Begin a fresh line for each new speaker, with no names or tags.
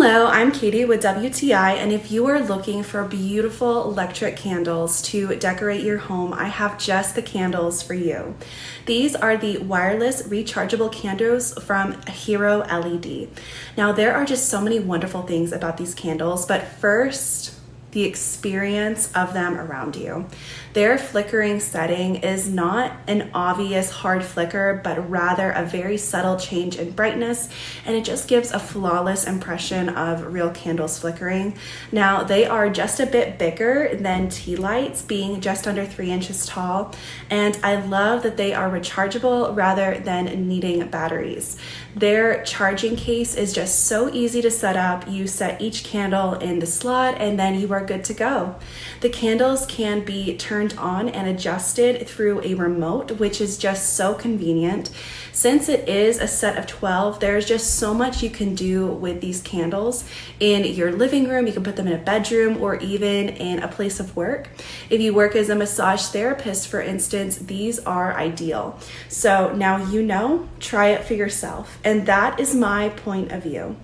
Hello, I'm Katie with WTI, and if you are looking for beautiful electric candles to decorate your home, I have just the candles for you. These are the wireless rechargeable candles from Hero LED. Now, there are just so many wonderful things about these candles, but first, the experience of them around you. Their flickering setting is not an obvious hard flicker, but rather a very subtle change in brightness, and it just gives a flawless impression of real candles flickering. Now, they are just a bit bigger than tea lights, being just under 3 inches tall, and I love that they are rechargeable rather than needing batteries. Their charging case is just so easy to set up. You set each candle in the slot and then you are good to go. The candles can be turned on and adjusted through a remote, which is just so convenient. Since it is a set of 12, there's just so much you can do with these candles in your living room. You can put them in a bedroom or even in a place of work. If you work as a massage therapist, for instance, these are ideal. So now you know, try it for yourself. And that is my point of view.